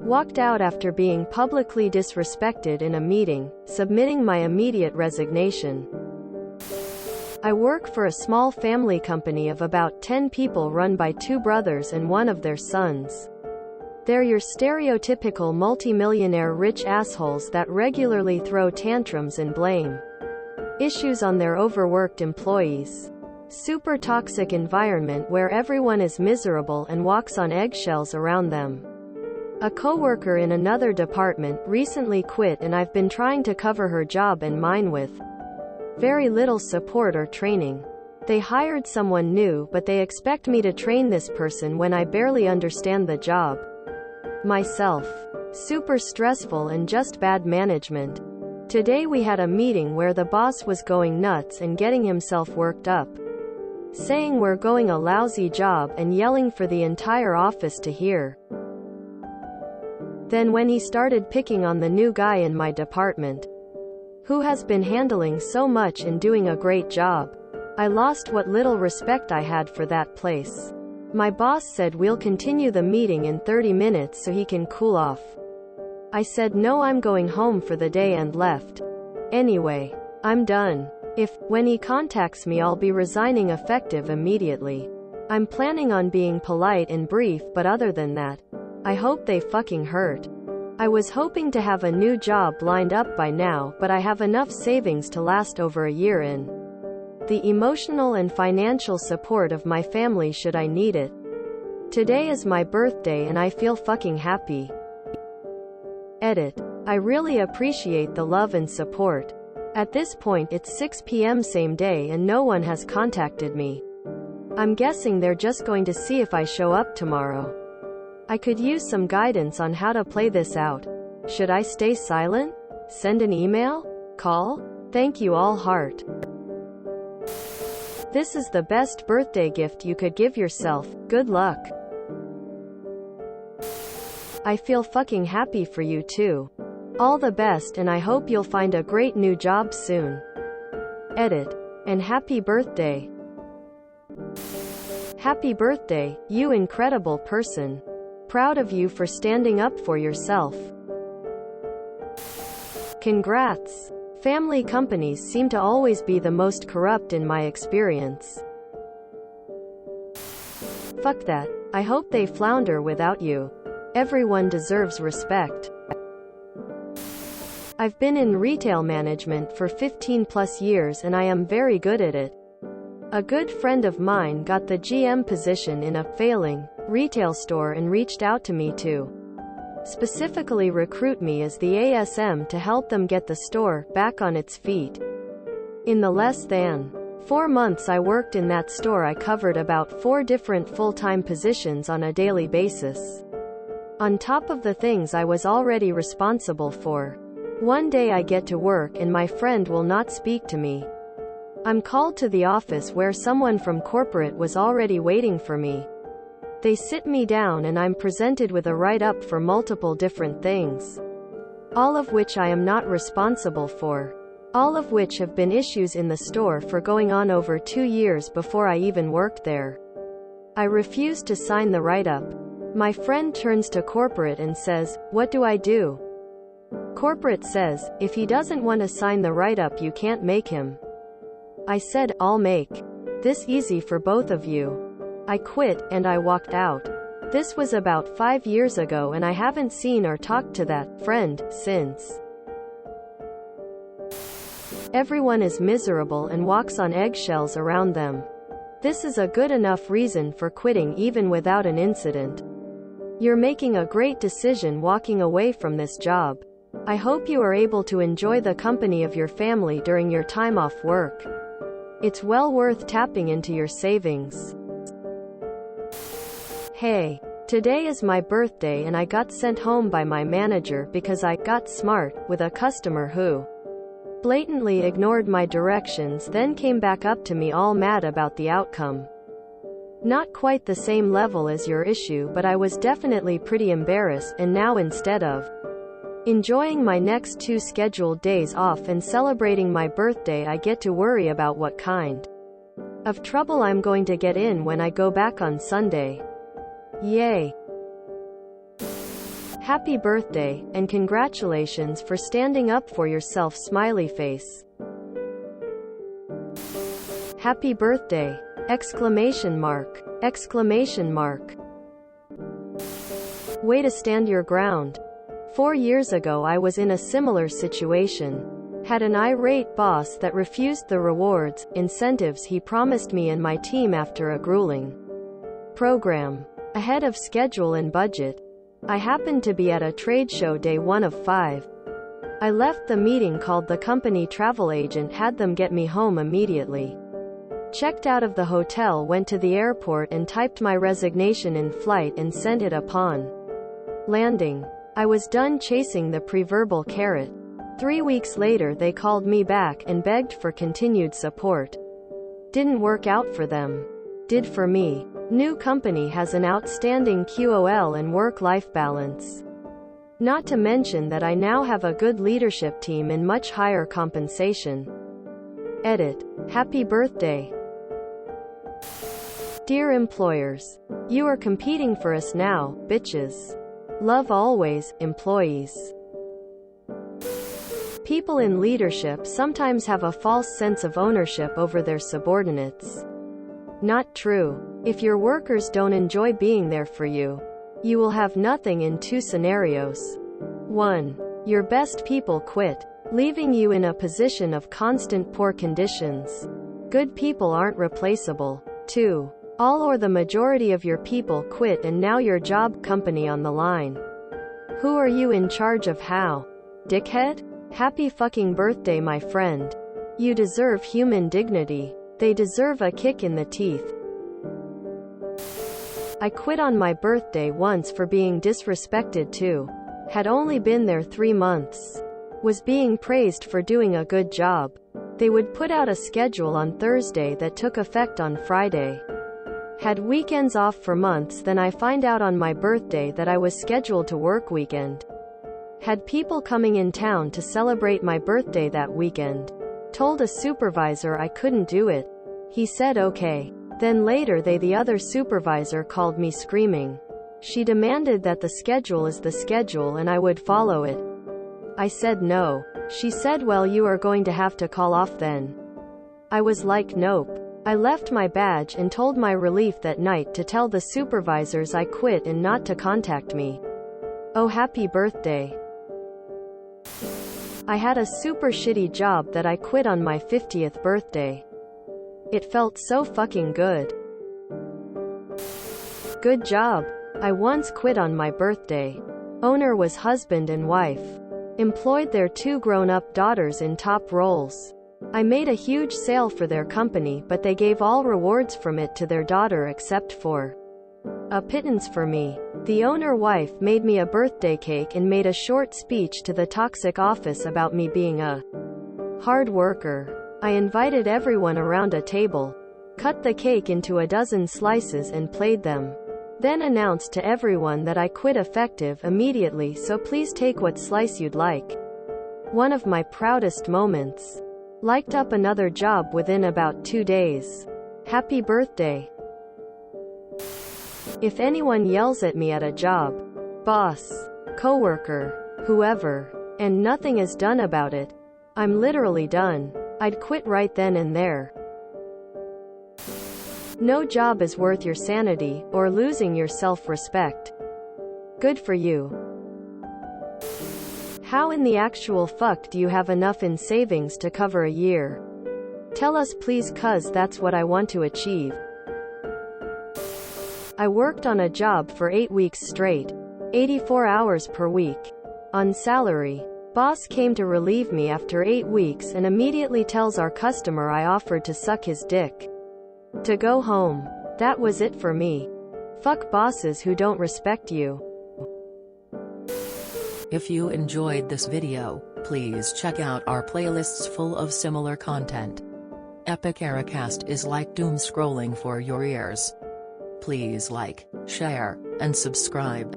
Walked out after being publicly disrespected in a meeting, submitting my immediate resignation. I work for a small family company of about 10 people run by 2 brothers and one of their sons. They're your stereotypical multimillionaire rich assholes that regularly throw tantrums and blame issues on their overworked employees. Super toxic environment where everyone is miserable and walks on eggshells around them. A coworker in another department recently quit and I've been trying to cover her job and mine with very little support or training. They hired someone new but they expect me to train this person when I barely understand the job myself. Super stressful and just bad management. Today we had a meeting where the boss was going nuts and getting himself worked up, saying we're going a lousy job and yelling for the entire office to hear. Then when he started picking on the new guy in my department, who has been handling so much and doing a great job, I lost what little respect I had for that place. My boss said we'll continue the meeting in 30 minutes so he can cool off. I said no, I'm going home for the day and left. Anyway, I'm done. When he contacts me, I'll be resigning effective immediately. I'm planning on being polite and brief, but other than that, I hope they fucking hurt. I was hoping to have a new job lined up by now, but I have enough savings to last over a year in the emotional and financial support of my family should I need it. Today is my birthday and I feel fucking happy. Edit. I really appreciate the love and support. At this point it's 6 p.m. same day and no one has contacted me. I'm guessing they're just going to see if I show up tomorrow. I could use some guidance on how to play this out. Should I stay silent? Send an email? Call? Thank you all, heart. This is the best birthday gift you could give yourself. Good luck. I feel fucking happy for you too. All the best and I hope you'll find a great new job soon. Edit. And happy birthday. Happy birthday, you incredible person. Proud of you for standing up for yourself. Congrats. Family companies seem to always be the most corrupt in my experience. Fuck that. I hope they flounder without you. Everyone deserves respect. I've been in retail management for 15 plus years and I am very good at it. A good friend of mine got the GM position in a failing retail store and reached out to me to specifically recruit me as the ASM to help them get the store back on its feet. In the less than 4 months I worked in that store, I covered about 4 different full-time positions on a daily basis, on top of the things I was already responsible for. One day I get to work and my friend will not speak to me. I'm called to the office where someone from corporate was already waiting for me. They sit me down and I'm presented with a write-up for multiple different things, all of which I am not responsible for, all of which have been issues in the store for going on over 2 years before I even worked there. I refuse to sign the write-up. My friend turns to corporate and says, "What do I do?" Corporate says, "If he doesn't want to sign the write-up, you can't make him." I said, "I'll make this easy for both of you." I quit, and I walked out. This was about 5 years ago and I haven't seen or talked to that friend since. Everyone is miserable and walks on eggshells around them. This is a good enough reason for quitting even without an incident. You're making a great decision walking away from this job. I hope you are able to enjoy the company of your family during your time off work. It's well worth tapping into your savings. Hey, today is my birthday and I got sent home by my manager because I got smart with a customer who blatantly ignored my directions, then came back up to me all mad about the outcome. Not quite the same level as your issue, but I was definitely pretty embarrassed, and now instead of enjoying my next 2 scheduled days off and celebrating my birthday, I get to worry about what kind of trouble I'm going to get in when I go back on Sunday. Yay. Happy birthday, and congratulations for standing up for yourself, smiley face. Happy birthday! Exclamation mark. Exclamation mark. Way to stand your ground. 4 years ago I was in a similar situation. Had an irate boss that refused the rewards, incentives he promised me and my team after a grueling program. Ahead of schedule and budget. I happened to be at a trade show day 1 of 5. I left the meeting, called the company travel agent, had them get me home immediately. Checked out of the hotel, went to the airport and typed my resignation in flight and sent it upon landing. I was done chasing the proverbial carrot. 3 weeks later they called me back and begged for continued support. Didn't work out for them. Did for me. New company has an outstanding QOL and work-life balance. Not to mention that I now have a good leadership team and much higher compensation. Edit. Happy birthday. Dear employers. You are competing for us now, bitches. Love always, employees. People in leadership sometimes have a false sense of ownership over their subordinates. Not true. If your workers don't enjoy being there for you, you will have nothing in 2 scenarios. 1. Your best people quit, leaving you in a position of constant poor conditions. Good people aren't replaceable. 2. All or the majority of your people quit and now your job, company on the line. Who are you in charge of? How? Dickhead? Happy fucking birthday, my friend. You deserve human dignity. They deserve a kick in the teeth. I quit on my birthday once for being disrespected too. Had only been there 3 months. Was being praised for doing a good job. They would put out a schedule on Thursday that took effect on Friday. Had weekends off for months, then I find out on my birthday that I was scheduled to work weekend. Had people coming in town to celebrate my birthday that weekend. Told a supervisor I couldn't do it. He said okay. Then later the other supervisor called me screaming. She demanded that the schedule is the schedule and I would follow it. I said no. She said, well, you are going to have to call off then. I was like, nope. I left my badge and told my relief that night to tell the supervisors I quit and not to contact me. Oh, happy birthday. I had a super shitty job that I quit on my 50th birthday. It felt so fucking good. Good job. I once quit on my birthday. Owner was husband and wife. Employed their 2 grown-up daughters in top roles. I made a huge sale for their company, but they gave all rewards from it to their daughter except for a pittance for me. The owner wife made me a birthday cake and made a short speech to the toxic office about me being a hard worker. I invited everyone around a table, cut the cake into a dozen slices and played them. Then announced to everyone that I quit effective immediately, so please take what slice you'd like. One of my proudest moments. Liked up another job within about 2 days. Happy birthday. If anyone yells at me at a job, boss, coworker, whoever, and nothing is done about it, I'm literally done. I'd quit right then and there. No job is worth your sanity, or losing your self-respect. Good for you. How in the actual fuck do you have enough in savings to cover a year? Tell us please, cuz that's what I want to achieve. I worked on a job for 8 weeks straight. 84 hours per week. On salary. Boss came to relieve me after 8 weeks and immediately tells our customer I offered to suck his dick. To go home. That was it for me. Fuck bosses who don't respect you. If you enjoyed this video, please check out our playlists full of similar content. Epic Ericast is like doom scrolling for your ears. Please like, share, and subscribe.